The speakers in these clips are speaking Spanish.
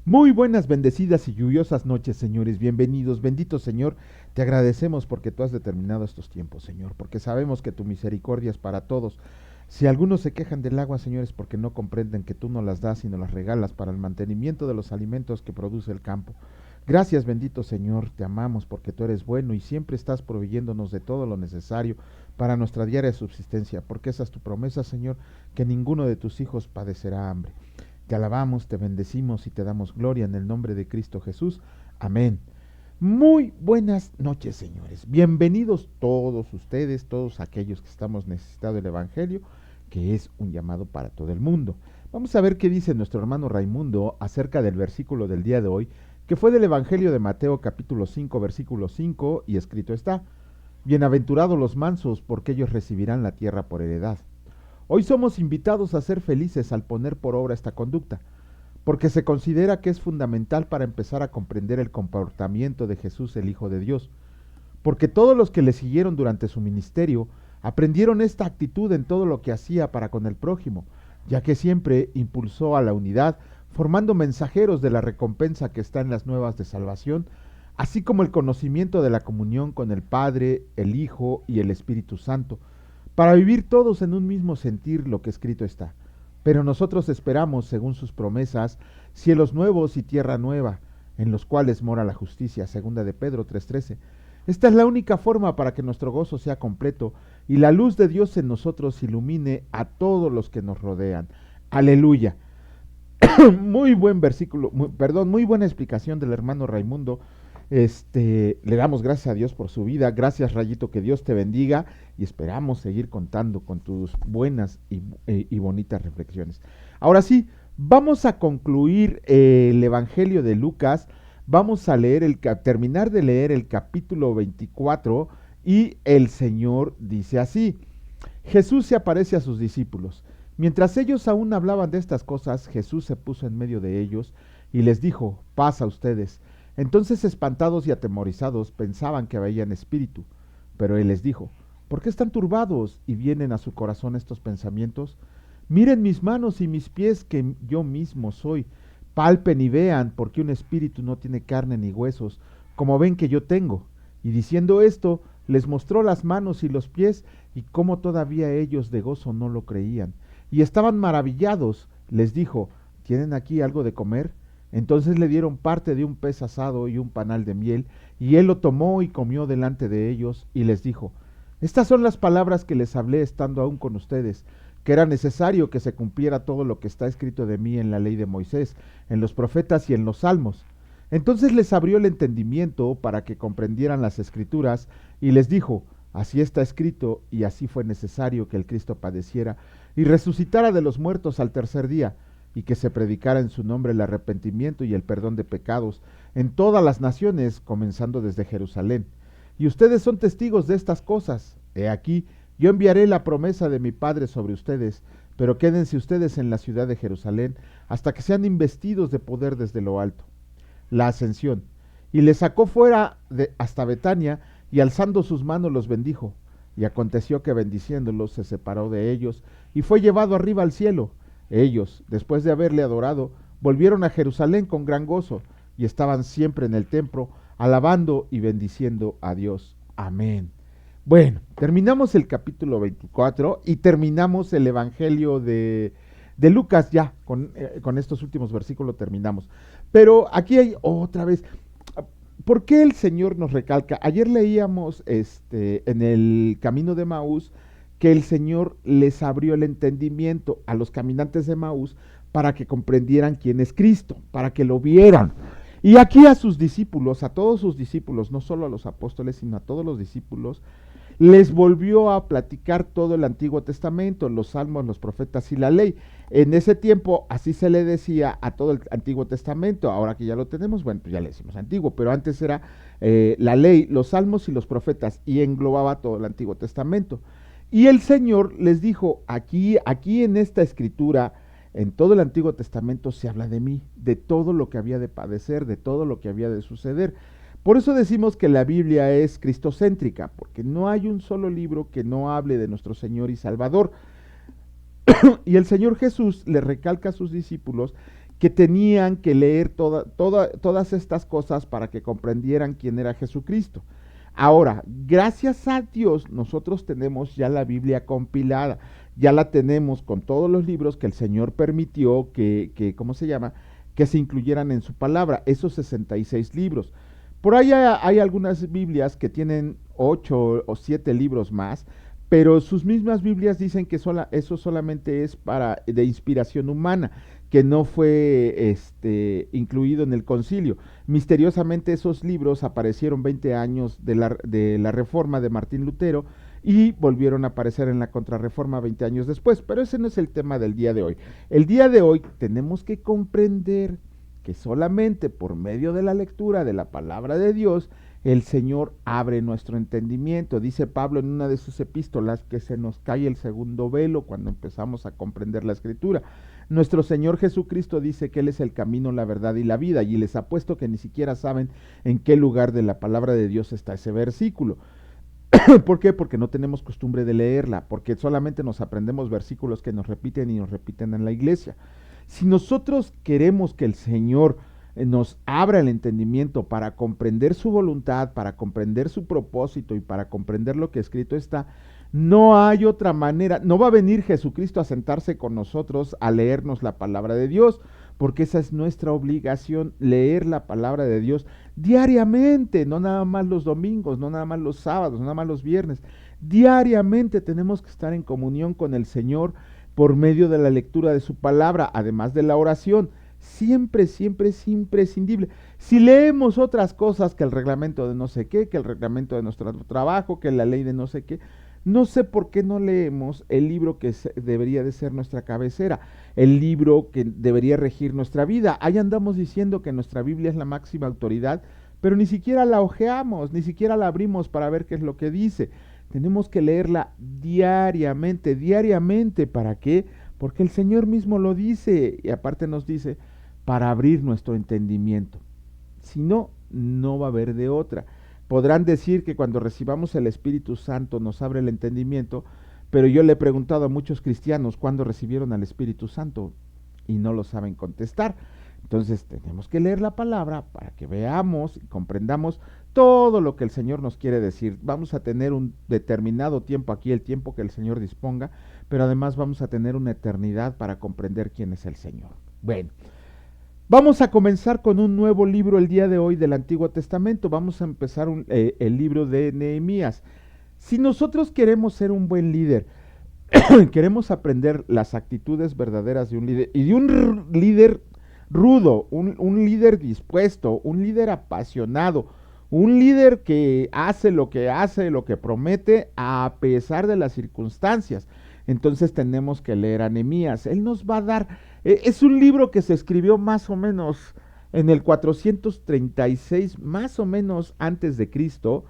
Muy buenas, bendecidas y lluviosas noches, señores. Bienvenidos, bendito Señor. Te agradecemos porque tú has determinado estos tiempos, Señor, porque sabemos que tu misericordia es para todos. Si algunos se quejan del agua, señores, porque no comprenden que tú no las das y no las regalas para el mantenimiento de los alimentos que produce el campo. Gracias, bendito Señor, te amamos porque tú eres bueno y siempre estás proveyéndonos de todo lo necesario para nuestra diaria subsistencia, porque esa es tu promesa, Señor, que ninguno de tus hijos padecerá hambre. Te alabamos, te bendecimos y te damos gloria en el nombre de Cristo Jesús. Amén. Muy buenas noches, señores. Bienvenidos todos ustedes, todos aquellos que estamos necesitados del Evangelio, que es un llamado para todo el mundo. Vamos a ver qué dice nuestro hermano Raimundo acerca del versículo del día de hoy, que fue del Evangelio de Mateo capítulo 5, versículo 5, y escrito está: Bienaventurados los mansos, porque ellos recibirán la tierra por heredad. Hoy somos invitados a ser felices al poner por obra esta conducta, porque se considera que es fundamental para empezar a comprender el comportamiento de Jesús, el Hijo de Dios, porque todos los que le siguieron durante su ministerio aprendieron esta actitud en todo lo que hacía para con el prójimo, ya que siempre impulsó a la unidad, formando mensajeros de la recompensa que está en las nuevas de salvación, así como el conocimiento de la comunión con el Padre, el Hijo y el Espíritu Santo, para vivir todos en un mismo sentir lo que escrito está. Pero nosotros esperamos, según sus promesas, cielos nuevos y tierra nueva, en los cuales mora la justicia, segunda de Pedro 3:13. Esta es la única forma para que nuestro gozo sea completo y la luz de Dios en nosotros ilumine a todos los que nos rodean. Aleluya. Muy buen versículo, muy buena explicación del hermano Raimundo. Le damos gracias a Dios por su vida. Gracias, Rayito, que Dios te bendiga y esperamos seguir contando con tus buenas y bonitas reflexiones. Ahora sí, vamos a concluir el Evangelio de Lucas. Vamos a leer terminar de leer el capítulo 24 y el Señor dice así: Jesús se aparece a sus discípulos. Mientras ellos aún hablaban de estas cosas, Jesús se puso en medio de ellos y les dijo: paz a ustedes. Entonces, espantados y atemorizados, pensaban que veían espíritu. Pero él les dijo: ¿por qué están turbados y vienen a su corazón estos pensamientos? Miren mis manos y mis pies, que yo mismo soy. Palpen y vean, porque un espíritu no tiene carne ni huesos, como ven que yo tengo. Y diciendo esto, les mostró las manos y los pies, y cómo todavía ellos de gozo no lo creían. Y estaban maravillados. Les dijo: ¿tienen aquí algo de comer? Entonces le dieron parte de un pez asado y un panal de miel, y él lo tomó y comió delante de ellos, y les dijo: estas son las palabras que les hablé estando aún con ustedes, que era necesario que se cumpliera todo lo que está escrito de mí en la ley de Moisés, en los profetas y en los salmos. Entonces les abrió el entendimiento para que comprendieran las escrituras, y les dijo: así está escrito, y así fue necesario que el Cristo padeciera y resucitara de los muertos al tercer día, y que se predicara en su nombre el arrepentimiento y el perdón de pecados en todas las naciones, comenzando desde Jerusalén. Y ustedes son testigos de estas cosas. He aquí, yo enviaré la promesa de mi Padre sobre ustedes, pero quédense ustedes en la ciudad de Jerusalén hasta que sean investidos de poder desde lo alto. La ascensión. Y les sacó fuera hasta Betania, y alzando sus manos los bendijo. Y aconteció que bendiciéndolos se separó de ellos, y fue llevado arriba al cielo. Ellos, después de haberle adorado, volvieron a Jerusalén con gran gozo, y estaban siempre en el templo, alabando y bendiciendo a Dios. Amén. Bueno, terminamos el capítulo 24 y terminamos el Evangelio de Lucas ya, con estos últimos versículos terminamos. Pero aquí hay otra vez, ¿por qué el Señor nos recalca? Ayer leíamos en el camino de Maús que el Señor les abrió el entendimiento a los caminantes de Maús para que comprendieran quién es Cristo, para que lo vieran. Y aquí a sus discípulos, a todos sus discípulos, no solo a los apóstoles, sino a todos los discípulos, les volvió a platicar todo el Antiguo Testamento, los salmos, los profetas y la ley. En ese tiempo así se le decía a todo el Antiguo Testamento. Ahora que ya lo tenemos, bueno, pues ya le decimos antiguo, pero antes era la ley, los salmos y los profetas, y englobaba todo el Antiguo Testamento. Y el Señor les dijo: aquí en esta escritura, en todo el Antiguo Testamento se habla de mí, de todo lo que había de padecer, de todo lo que había de suceder. Por eso decimos que la Biblia es cristocéntrica, porque no hay un solo libro que no hable de nuestro Señor y Salvador. Y el Señor Jesús le recalca a sus discípulos que tenían que leer todas estas cosas para que comprendieran quién era Jesucristo. Ahora, gracias a Dios, nosotros tenemos ya la Biblia compilada, ya la tenemos con todos los libros que el Señor permitió ¿cómo se llama? Que se incluyeran en su palabra, esos 66 libros. Por ahí hay algunas Biblias que tienen 8 o 7 libros más, pero sus mismas Biblias dicen que eso solamente es de inspiración humana, que no fue incluido en el concilio. Misteriosamente esos libros aparecieron 20 años de la reforma de Martín Lutero y volvieron a aparecer en la contrarreforma 20 años después, pero ese no es el tema del día de hoy. El día de hoy tenemos que comprender que solamente por medio de la lectura de la palabra de Dios el Señor abre nuestro entendimiento. Dice Pablo en una de sus epístolas que se nos cae el segundo velo cuando empezamos a comprender la Escritura. Nuestro Señor Jesucristo dice que Él es el camino, la verdad y la vida, y les apuesto que ni siquiera saben en qué lugar de la palabra de Dios está ese versículo. ¿Por qué? Porque no tenemos costumbre de leerla, porque solamente nos aprendemos versículos que nos repiten y nos repiten en la iglesia. Si nosotros queremos que el Señor nos abra el entendimiento para comprender su voluntad, para comprender su propósito y para comprender lo que escrito está, no hay otra manera. No va a venir Jesucristo a sentarse con nosotros a leernos la palabra de Dios, porque esa es nuestra obligación, leer la palabra de Dios diariamente, no nada más los domingos, no nada más los sábados, no nada más los viernes. Diariamente tenemos que estar en comunión con el Señor por medio de la lectura de su palabra, además de la oración. Siempre, siempre es imprescindible. Si leemos otras cosas que el reglamento de no sé qué, que el reglamento de nuestro trabajo, que la ley de no sé qué, no sé por qué no leemos el libro que debería de ser nuestra cabecera, el libro que debería regir nuestra vida. Ahí andamos diciendo que nuestra Biblia es la máxima autoridad, pero ni siquiera la hojeamos, ni siquiera la abrimos para ver qué es lo que dice. Tenemos que leerla diariamente, diariamente. ¿Para qué? Porque el Señor mismo lo dice, y aparte nos dice, para abrir nuestro entendimiento. Si no, no va a haber de otra. Podrán decir que cuando recibamos el Espíritu Santo nos abre el entendimiento, pero yo le he preguntado a muchos cristianos cuándo recibieron al Espíritu Santo y no lo saben contestar. Entonces tenemos que leer la palabra para que veamos y comprendamos todo lo que el Señor nos quiere decir. Vamos a tener un determinado tiempo aquí, el tiempo que el Señor disponga, pero además vamos a tener una eternidad para comprender quién es el Señor. Bueno, vamos a comenzar con un nuevo libro el día de hoy del Antiguo Testamento. Vamos a empezar el libro de Nehemías. Si nosotros queremos ser un buen líder, queremos aprender las actitudes verdaderas de un líder y de un líder rudo, un líder dispuesto, un líder apasionado, un líder que hace, lo que promete a pesar de las circunstancias. Entonces tenemos que leer a Nehemías. Él nos va a dar, es un libro que se escribió más o menos en el 436, más o menos antes de Cristo,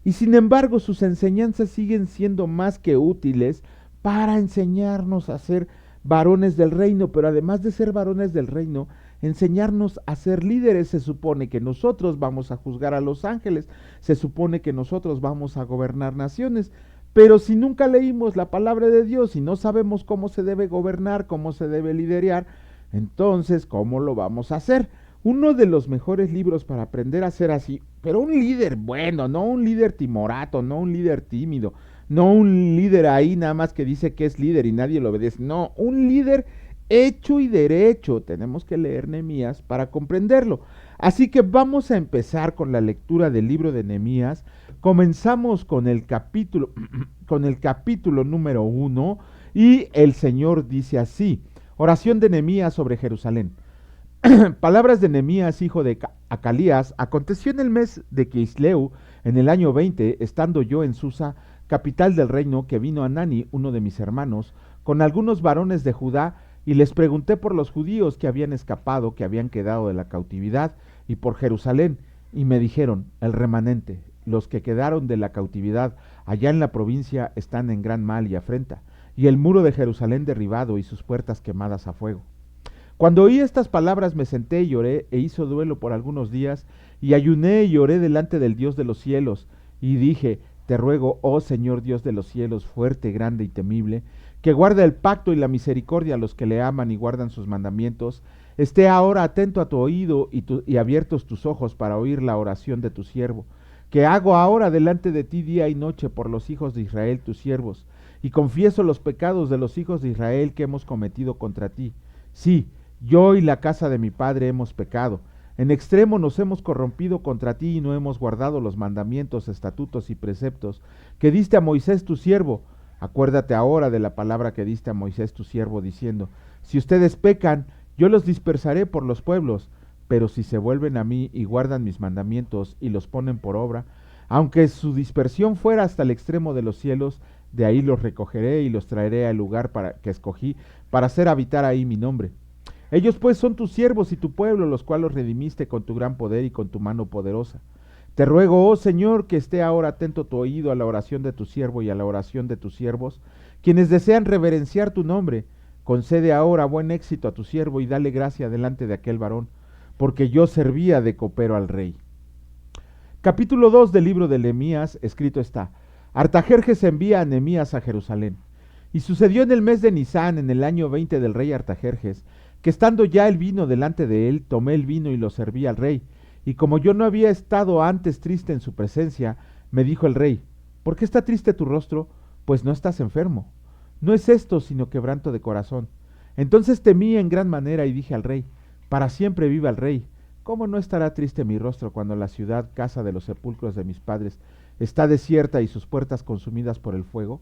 y sin embargo sus enseñanzas siguen siendo más que útiles para enseñarnos a ser varones del reino, pero además de ser varones del reino, enseñarnos a ser líderes. Se supone que nosotros vamos a juzgar a los ángeles, se supone que nosotros vamos a gobernar naciones, pero si nunca leímos la palabra de Dios y no sabemos cómo se debe gobernar, cómo se debe liderar, entonces, ¿cómo lo vamos a hacer? Uno de los mejores libros para aprender a ser así, pero un líder bueno, no un líder timorato, no un líder tímido, no un líder ahí nada más que dice que es líder y nadie lo obedece, no, un líder hecho y derecho. Tenemos que leer Nehemías para comprenderlo. Así que vamos a empezar con la lectura del libro de Nehemías. Comenzamos con el capítulo número 1 y el Señor dice así: oración de Nehemías sobre Jerusalén. Palabras de Nehemías, hijo de Acalías. Aconteció en el mes de Quisleu, en el año 20, estando yo en Susa, capital del reino, que vino Anani, uno de mis hermanos, con algunos varones de Judá, y les pregunté por los judíos que habían escapado, que habían quedado de la cautividad, y por Jerusalén, y me dijeron: el remanente, los que quedaron de la cautividad allá en la provincia, están en gran mal y afrenta, y el muro de Jerusalén derribado y sus puertas quemadas a fuego. Cuando oí estas palabras me senté y lloré, e hizo duelo por algunos días, y ayuné y lloré delante del Dios de los cielos, y dije: te ruego, oh Señor Dios de los cielos, fuerte, grande y temible, que guarda el pacto y la misericordia a los que le aman y guardan sus mandamientos, esté ahora atento a tu oído y abiertos tus ojos para oír la oración de tu siervo, que hago ahora delante de ti día y noche por los hijos de Israel tus siervos, y confieso los pecados de los hijos de Israel que hemos cometido contra ti. Sí, yo y la casa de mi padre hemos pecado. En extremo nos hemos corrompido contra ti y no hemos guardado los mandamientos, estatutos y preceptos que diste a Moisés tu siervo. Acuérdate ahora de la palabra que diste a Moisés tu siervo, diciendo: si ustedes pecan, yo los dispersaré por los pueblos, pero si se vuelven a mí y guardan mis mandamientos y los ponen por obra, aunque su dispersión fuera hasta el extremo de los cielos, de ahí los recogeré y los traeré al lugar que escogí para hacer habitar ahí mi nombre. Ellos pues son tus siervos y tu pueblo, los cuales redimiste con tu gran poder y con tu mano poderosa. Te ruego, oh Señor, que esté ahora atento tu oído a la oración de tu siervo y a la oración de tus siervos, quienes desean reverenciar tu nombre. Concede ahora buen éxito a tu siervo y dale gracia delante de aquel varón, porque yo servía de copero al rey. Capítulo 2 del libro de Nehemías, escrito está: Artajerjes envía a Nehemías a Jerusalén. Y sucedió en el mes de Nisán, en el año 20 del rey Artajerjes, que estando ya el vino delante de él, tomé el vino y lo serví al rey. Y como yo no había estado antes triste en su presencia, me dijo el rey: ¿por qué está triste tu rostro? Pues no estás enfermo. No es esto sino quebranto de corazón. Entonces temí en gran manera y dije al rey: para siempre viva el rey. ¿Cómo no estará triste mi rostro cuando la ciudad, casa de los sepulcros de mis padres, está desierta y sus puertas consumidas por el fuego?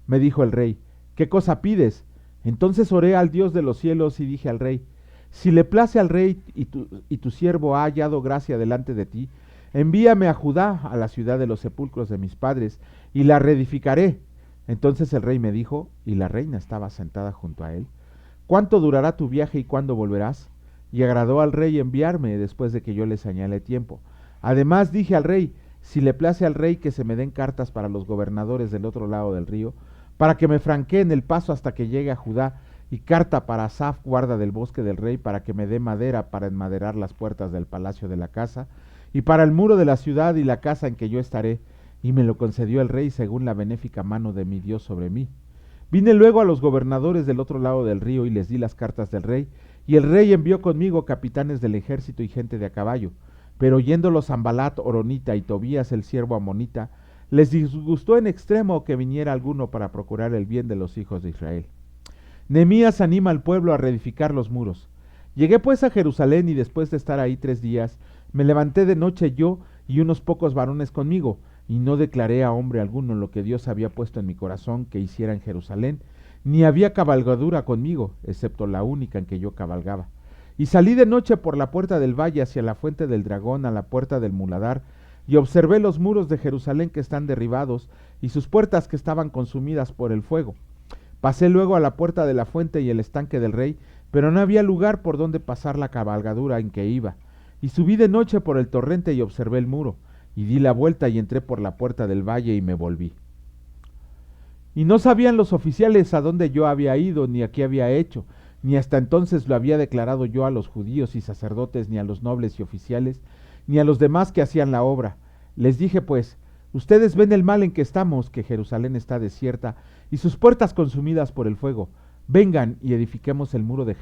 Me dijo el rey: ¿qué cosa pides? Entonces oré al Dios de los cielos y dije al rey: si le place al rey y tu siervo ha hallado gracia delante de ti, envíame a Judá, a la ciudad de los sepulcros de mis padres, y la reedificaré. Entonces el rey me dijo, y la reina estaba sentada junto a él: ¿cuánto durará tu viaje y cuándo volverás? Y agradó al rey enviarme después de que yo le señalé tiempo. Además dije al rey: si le place al rey que se me den cartas para los gobernadores del otro lado del río, para que me franqueen el paso hasta que llegue a Judá, y carta para Asaf, guarda del bosque del rey, para que me dé madera para enmaderar las puertas del palacio de la casa, y para el muro de la ciudad y la casa en que yo estaré. Y me lo concedió el rey según la benéfica mano de mi Dios sobre mí. Vine luego a los gobernadores del otro lado del río y les di las cartas del rey, y el rey envió conmigo capitanes del ejército y gente de a caballo. Pero oyéndolo Sanbalat Horonita y Tobías el siervo amonita, les disgustó en extremo que viniera alguno para procurar el bien de los hijos de Israel. Nehemías anima al pueblo a reedificar los muros. Llegué pues a Jerusalén y después de estar ahí 3 días, me levanté de noche yo y unos pocos varones conmigo, y no declaré a hombre alguno lo que Dios había puesto en mi corazón que hiciera en Jerusalén, ni había cabalgadura conmigo, excepto la única en que yo cabalgaba. Y salí de noche por la puerta del valle hacia la fuente del dragón a la puerta del muladar, y observé los muros de Jerusalén que están derribados, y sus puertas que estaban consumidas por el fuego. Pasé luego a la puerta de la fuente y el estanque del rey, pero no había lugar por donde pasar la cabalgadura en que iba. Y subí de noche por el torrente y observé el muro, y di la vuelta y entré por la puerta del valle y me volví. Y no sabían los oficiales a dónde yo había ido, ni a qué había hecho, ni hasta entonces lo había declarado yo a los judíos y sacerdotes, ni a los nobles y oficiales, ni a los demás que hacían la obra. Les dije pues: ustedes ven el mal en que estamos, que Jerusalén está desierta y sus puertas consumidas por el fuego. Vengan y edifiquemos el muro de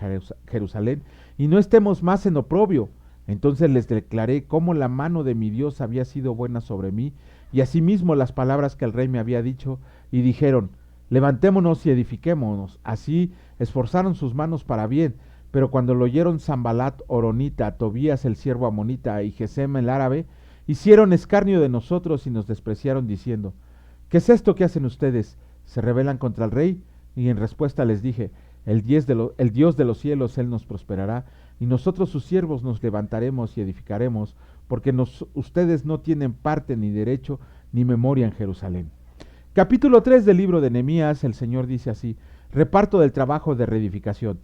Jerusalén y no estemos más en oprobio. Entonces les declaré cómo la mano de mi Dios había sido buena sobre mí, y asimismo las palabras que el rey me había dicho, y dijeron: levantémonos y edifiquémonos. Así esforzaron sus manos para bien, pero cuando lo oyeron Sanbalat Horonita, Tobías el siervo amonita y Gesem el árabe, hicieron escarnio de nosotros y nos despreciaron diciendo: ¿qué es esto que hacen ustedes? ¿Se rebelan contra el rey? Y en respuesta les dije: el Dios de los cielos, Él nos prosperará, y nosotros sus siervos nos levantaremos y edificaremos, porque ustedes no tienen parte ni derecho ni memoria en Jerusalén. Capítulo 3 del libro de Nehemías. El Señor dice así: reparto del trabajo de reedificación.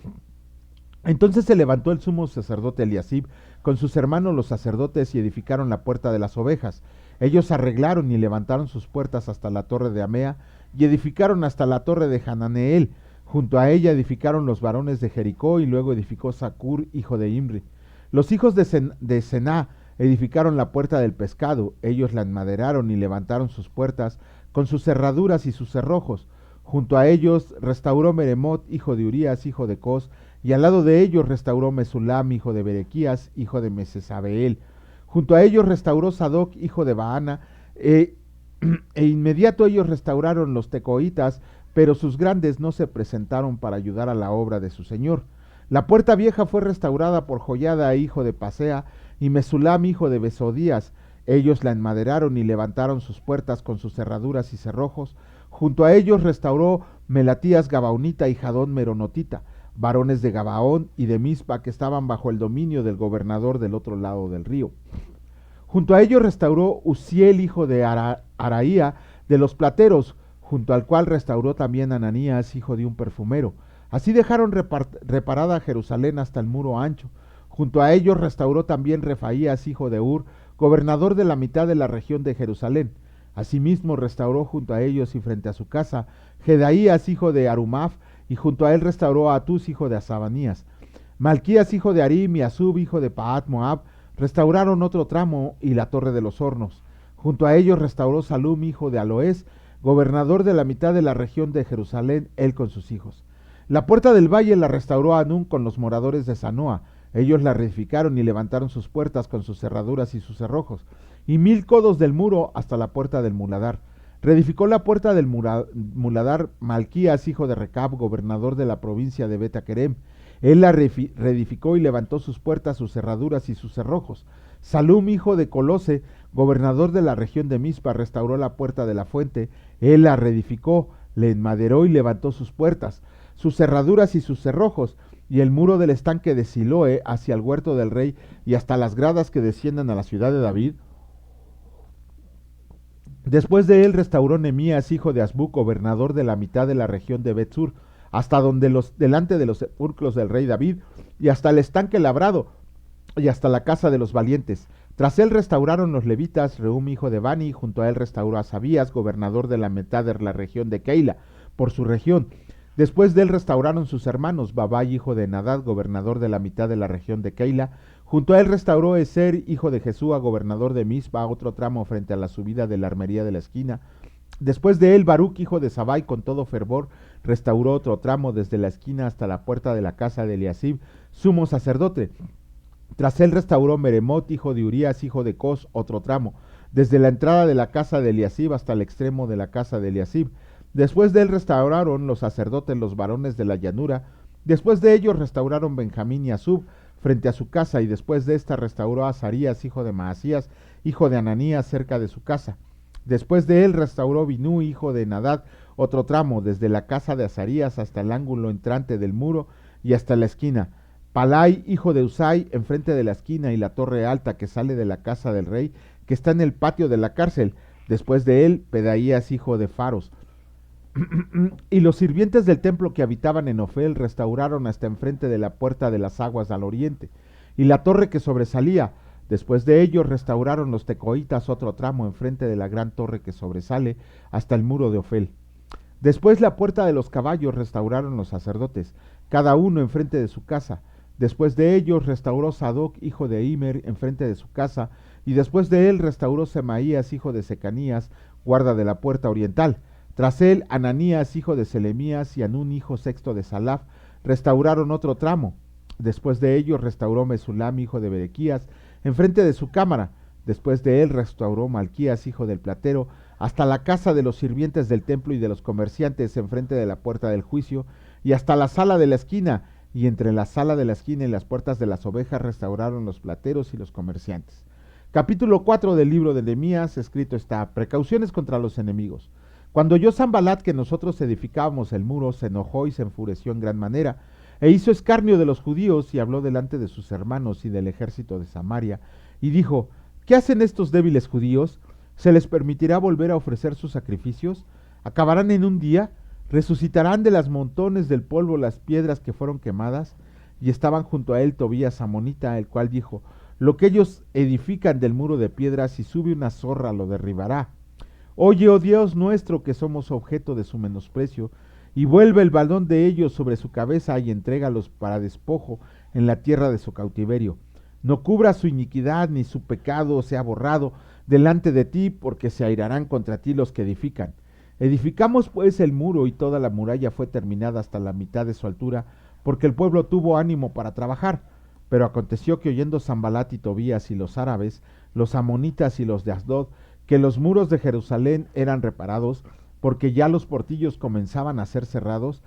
Entonces se levantó el sumo sacerdote Eliasib con sus hermanos los sacerdotes y edificaron la puerta de las ovejas. Ellos arreglaron y levantaron sus puertas hasta la torre de Amea y edificaron hasta la torre de Hananeel. Junto a ella edificaron los varones de Jericó y luego edificó Zacur, hijo de Imri. Los hijos de Sená edificaron la puerta del pescado. Ellos la enmaderaron y levantaron sus puertas con sus cerraduras y sus cerrojos. Junto a ellos restauró Meremot, hijo de Urías, hijo de Cos, y al lado de ellos restauró Mesulam, hijo de Berequías, hijo de Mesesabeel. Junto a ellos restauró Sadoc, hijo de Baana, e, e inmediato ellos restauraron los tecoitas, pero sus grandes no se presentaron para ayudar a la obra de su señor. La puerta vieja fue restaurada por Joiada, hijo de Pasea, y Mesulam, hijo de Besodías. Ellos la enmaderaron y levantaron sus puertas con sus cerraduras y cerrojos. Junto a ellos restauró Melatías Gabaonita y Jadón Meronotita, varones de Gabaón y de Mizpa que estaban bajo el dominio del gobernador del otro lado del río. Junto a ellos restauró Uziel, hijo de Araía, de los plateros, junto al cual restauró también Ananías, hijo de un perfumero. Así dejaron reparada Jerusalén hasta el muro ancho. Junto a ellos restauró también Refaías, hijo de Ur, gobernador de la mitad de la región de Jerusalén. Asimismo restauró junto a ellos y frente a su casa Jedaías, hijo de Arumaf, y junto a él restauró a Atus, hijo de Asabanías. Malquías, hijo de Arim, y Asub, hijo de Paat Moab, restauraron otro tramo y la torre de los hornos. Junto a ellos restauró Salum, hijo de Aloés, gobernador de la mitad de la región de Jerusalén, él con sus hijos. La puerta del valle la restauró Anún con los moradores de Sanoa. Ellos la reedificaron y levantaron sus puertas con sus cerraduras y sus cerrojos, y 1000 codos del muro hasta la puerta del muladar. Reedificó la puerta del muladar Malquías, hijo de Recab, gobernador de la provincia de Betaquerem. Él la reedificó y levantó sus puertas, sus cerraduras y sus cerrojos. Salum, hijo de Colose, gobernador de la región de Mizpa, restauró la puerta de la fuente. Él la reedificó, le enmaderó y levantó sus puertas, sus cerraduras y sus cerrojos, y el muro del estanque de Siloé hacia el huerto del rey y hasta las gradas que desciendan a la ciudad de David. Después de él restauró Nemías, hijo de Asbuc, gobernador de la mitad de la región de Betsur, hasta delante de los sepulcros del rey David, y hasta el estanque labrado, y hasta la casa de los valientes. Tras él restauraron los levitas, Rehum, hijo de Bani, junto a él restauró a Sabías, gobernador de la mitad de la región de Keila, por su región. Después de él restauraron sus hermanos, Babai, hijo de Nadad, gobernador de la mitad de la región de Keila. Junto a él restauró Eser, hijo de Jesúa, gobernador de Mizpa, otro tramo frente a la subida de la armería de la esquina. Después de él, Baruch, hijo de Sabai, con todo fervor, restauró otro tramo desde la esquina hasta la puerta de la casa de Eliasib, sumo sacerdote. Tras él restauró Meremot, hijo de Urías, hijo de Cos, otro tramo, desde la entrada de la casa de Eliasib hasta el extremo de la casa de Eliasib. Después de él restauraron los sacerdotes, los varones de la llanura. Después de ellos restauraron Benjamín y Asub frente a su casa, y después de esta restauró a Azarías, hijo de Maasías, hijo de Ananías, cerca de su casa. Después de él restauró Binú, hijo de Nadad, otro tramo, desde la casa de Azarías hasta el ángulo entrante del muro y hasta la esquina. Palai, hijo de Usai, enfrente de la esquina, y la torre alta que sale de la casa del rey, que está en el patio de la cárcel. Después de él, Pedaías, hijo de Faros. Y los sirvientes del templo que habitaban en Ofel restauraron hasta enfrente de la puerta de las aguas al oriente, y la torre que sobresalía. Después de ellos restauraron los tecoitas otro tramo enfrente de la gran torre que sobresale hasta el muro de Ofel. Después la puerta de los caballos restauraron los sacerdotes, cada uno enfrente de su casa. Después de ellos restauró Sadoc, hijo de Imer, enfrente de su casa, y después de él restauró Semaías, hijo de Secanías, guarda de la puerta oriental. Tras él, Ananías, hijo de Selemías, y Anún, hijo sexto de Salaf, restauraron otro tramo. Después de ellos restauró Mesulam, hijo de Berequías, enfrente de su cámara. Después de él restauró Malquías, hijo del platero, hasta la casa de los sirvientes del templo y de los comerciantes enfrente de la puerta del juicio, y hasta la sala de la esquina, y entre la sala de la esquina y las puertas de las ovejas restauraron los plateros y los comerciantes. Capítulo 4 del libro de Nehemías, escrito está: precauciones contra los enemigos. Cuando oyó Sanbalat que nosotros edificábamos el muro, se enojó y se enfureció en gran manera, e hizo escarnio de los judíos, y habló delante de sus hermanos y del ejército de Samaria, y dijo: ¿qué hacen estos débiles judíos? ¿Se les permitirá volver a ofrecer sus sacrificios? ¿Acabarán en un día? ¿Resucitarán de las montones del polvo las piedras que fueron quemadas? Y estaban junto a él Tobías amonita, el cual dijo: lo que ellos edifican del muro de piedras, si sube una zorra lo derribará. Oye, oh Dios nuestro, que somos objeto de su menosprecio, y vuelve el baldón de ellos sobre su cabeza y entrégalos para despojo en la tierra de su cautiverio. No cubra su iniquidad ni su pecado sea borrado delante de ti, porque se airarán contra ti los que edifican. Edificamos pues el muro y toda la muralla fue terminada hasta la mitad de su altura, porque el pueblo tuvo ánimo para trabajar. Pero aconteció que oyendo Sanbalat y Tobías y los árabes, los amonitas y los de Asdod, que los muros de Jerusalén eran reparados, porque ya los portillos comenzaban a ser cerrados,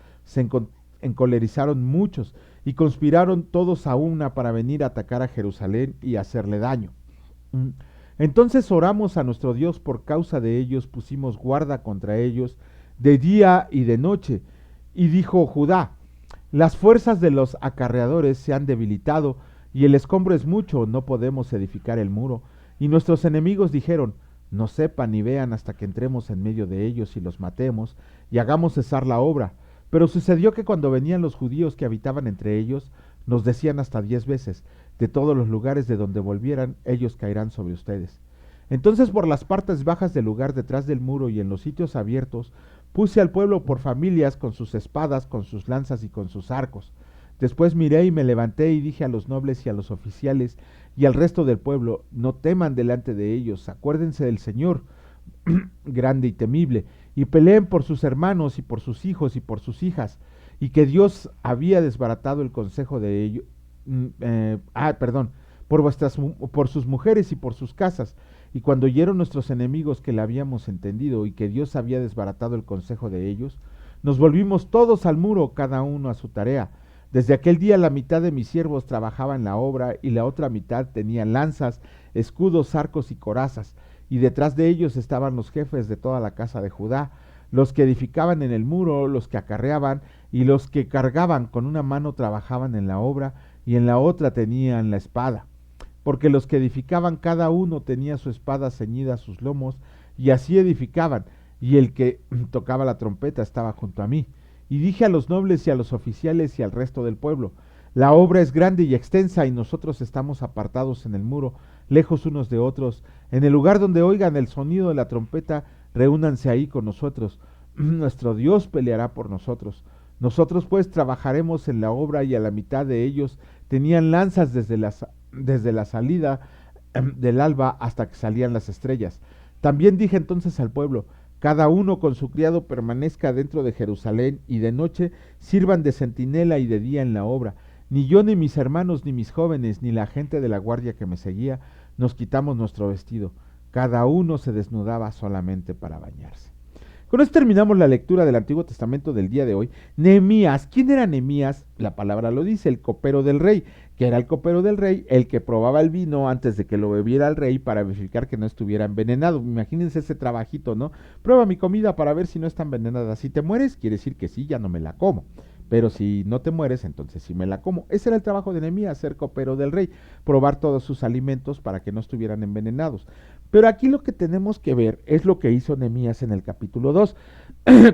encolerizaron muchos y conspiraron todos a una para venir a atacar a Jerusalén y hacerle daño. Mm. Entonces oramos a nuestro Dios por causa de ellos, pusimos guarda contra ellos de día y de noche. Y dijo Judá: las fuerzas de los acarreadores se han debilitado y el escombro es mucho, no podemos edificar el muro. Y nuestros enemigos dijeron: no sepan ni vean hasta que entremos en medio de ellos y los matemos y hagamos cesar la obra. Pero sucedió que cuando venían los judíos que habitaban entre ellos, nos decían hasta 10 veces: de todos los lugares de donde volvieran, ellos caerán sobre ustedes. Entonces por las partes bajas del lugar detrás del muro y en los sitios abiertos, puse al pueblo por familias con sus espadas, con sus lanzas y con sus arcos. Después miré y me levanté y dije a los nobles y a los oficiales y al resto del pueblo: no teman delante de ellos, acuérdense del Señor grande y temible, y peleen por sus hermanos y por sus hijos y por sus hijas, y que Dios había desbaratado el consejo de ellos, perdón, por sus mujeres y por sus casas. Y cuando oyeron nuestros enemigos que le habíamos entendido y que Dios había desbaratado el consejo de ellos, nos volvimos todos al muro, cada uno a su tarea. Desde aquel día la mitad de mis siervos trabajaba en la obra y la otra mitad tenía lanzas, escudos, arcos y corazas, y detrás de ellos estaban los jefes de toda la casa de Judá, los que edificaban en el muro, los que acarreaban y los que cargaban. Con una mano trabajaban en la obra y en la otra tenían la espada, porque los que edificaban cada uno tenía su espada ceñida a sus lomos, y así edificaban, y el que tocaba la trompeta estaba junto a mí. Y dije a los nobles y a los oficiales y al resto del pueblo: la obra es grande y extensa, y nosotros estamos apartados en el muro, lejos unos de otros. En el lugar donde oigan el sonido de la trompeta, reúnanse ahí con nosotros. Nuestro Dios peleará por nosotros. Nosotros pues trabajaremos en la obra, y a la mitad de ellos tenían lanzas desde la salida del alba hasta que salían las estrellas. También dije entonces al pueblo: cada uno con su criado permanezca dentro de Jerusalén, y de noche sirvan de centinela y de día en la obra. Ni yo, ni mis hermanos, ni mis jóvenes, ni la gente de la guardia que me seguía, nos quitamos nuestro vestido. Cada uno se desnudaba solamente para bañarse. Con esto terminamos la lectura del Antiguo Testamento del día de hoy. Nehemías, ¿quién era Nehemías? La palabra lo dice: el copero del rey. ¿Qué era el copero del rey? El que probaba el vino antes de que lo bebiera el rey para verificar que no estuviera envenenado. Imagínense ese trabajito, ¿no? Prueba mi comida para ver si no está envenenada. Si te mueres, quiere decir que sí, ya no me la como. Pero si no te mueres, entonces sí me la como. Ese era el trabajo de Nehemías, ser copero del rey, probar todos sus alimentos para que no estuvieran envenenados. Pero aquí lo que tenemos que ver es lo que hizo Nehemías en el capítulo 2.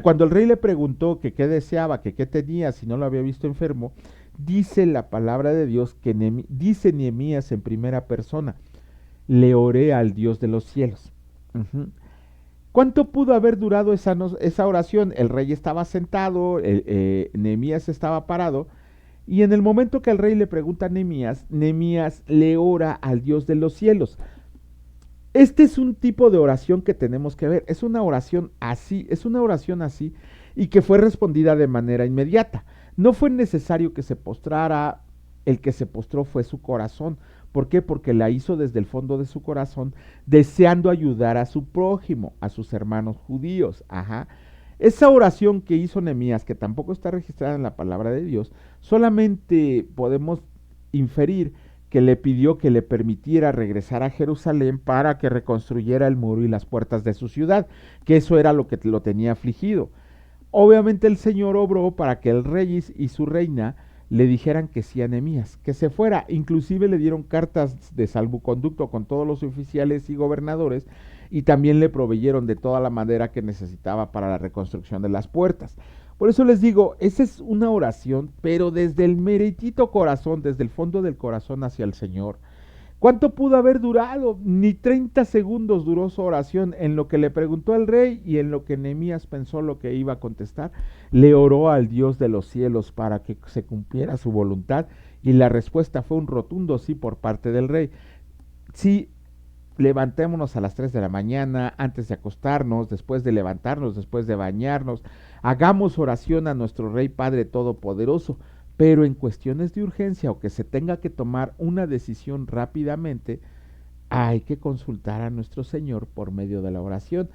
Cuando el rey le preguntó que qué deseaba, que qué tenía, si no lo había visto enfermo, dice la palabra de Dios que dice Nehemías en primera persona: le oré al Dios de los cielos. ¿Cuánto pudo haber durado esa oración? El rey estaba sentado, Nehemías estaba parado, y en el momento que el rey le pregunta a Nehemías, Nehemías le ora al Dios de los cielos. Este es un tipo de oración que tenemos que ver. Es una oración así, y que fue respondida de manera inmediata. No fue necesario que se postrara, el que se postró fue su corazón. ¿Por qué? Porque la hizo desde el fondo de su corazón, deseando ayudar a su prójimo, a sus hermanos judíos. Esa oración que hizo Nehemías, que tampoco está registrada en la palabra de Dios, solamente podemos inferir que le pidió que le permitiera regresar a Jerusalén para que reconstruyera el muro y las puertas de su ciudad, que eso era lo que lo tenía afligido. Obviamente el Señor obró para que el rey y su reina le dijeran que sí a Nehemías, que se fuera. Inclusive le dieron cartas de salvoconducto con todos los oficiales y gobernadores, y también le proveyeron de toda la madera que necesitaba para la reconstrucción de las puertas. Por eso les digo, esa es una oración, pero desde el meritito corazón, desde el fondo del corazón hacia el Señor. ¿Cuánto pudo haber durado? Ni 30 segundos duró su oración. En lo que le preguntó al rey y en lo que Nehemías pensó lo que iba a contestar, le oró al Dios de los cielos para que se cumpliera su voluntad, y la respuesta fue un rotundo sí por parte del rey. Sí, levantémonos a las 3 de la mañana, antes de acostarnos, después de levantarnos, después de bañarnos, hagamos oración a nuestro Rey Padre Todopoderoso, pero en cuestiones de urgencia o que se tenga que tomar una decisión rápidamente, hay que consultar a nuestro Señor por medio de la oración.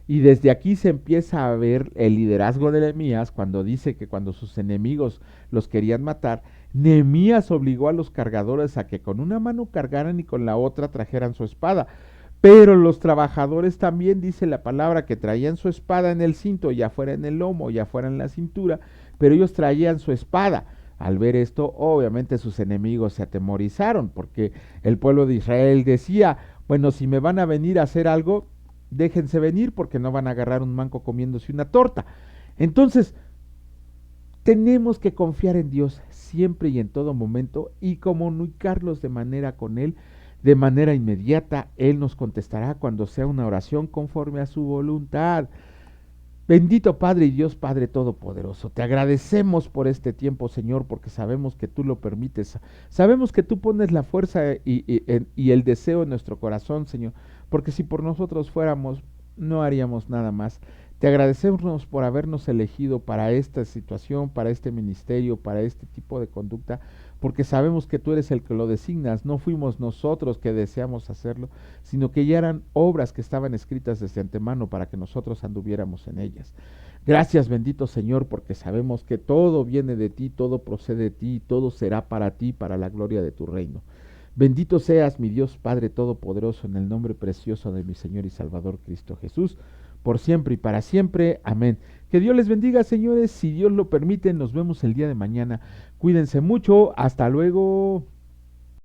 Y desde aquí se empieza a ver el liderazgo de Nehemías cuando dice que cuando sus enemigos los querían matar, Nehemías obligó a los cargadores a que con una mano cargaran y con la otra trajeran su espada. Pero los trabajadores también, dice la palabra, que traían su espada en el cinto, ya fuera en el lomo, ya fuera en la cintura, pero ellos traían su espada. Al ver esto, obviamente sus enemigos se atemorizaron, porque el pueblo de Israel decía, bueno, si me van a venir a hacer algo, déjense venir porque no van a agarrar un manco comiéndose una torta. Entonces, tenemos que confiar en Dios siempre y en todo momento y comunicarlos de manera con Él, de manera inmediata. Él nos contestará cuando sea una oración conforme a su voluntad. Bendito Padre y Dios Padre Todopoderoso, te agradecemos por este tiempo, Señor, porque sabemos que tú lo permites. Sabemos que tú pones la fuerza y el deseo en nuestro corazón, Señor, porque si por nosotros fuéramos, no haríamos nada más. Te agradecemos por habernos elegido para esta situación, para este ministerio, para este tipo de conducta, porque sabemos que tú eres el que lo designas. No fuimos nosotros que deseamos hacerlo, sino que ya eran obras que estaban escritas desde antemano para que nosotros anduviéramos en ellas. Gracias, bendito Señor, porque sabemos que todo viene de ti, todo procede de ti, todo será para ti, para la gloria de tu reino. Bendito seas, mi Dios Padre Todopoderoso, en el nombre precioso de mi Señor y Salvador Cristo Jesús, por siempre y para siempre. Amén. Que Dios les bendiga, señores. Si Dios lo permite, nos vemos el día de mañana. Cuídense mucho. Hasta luego.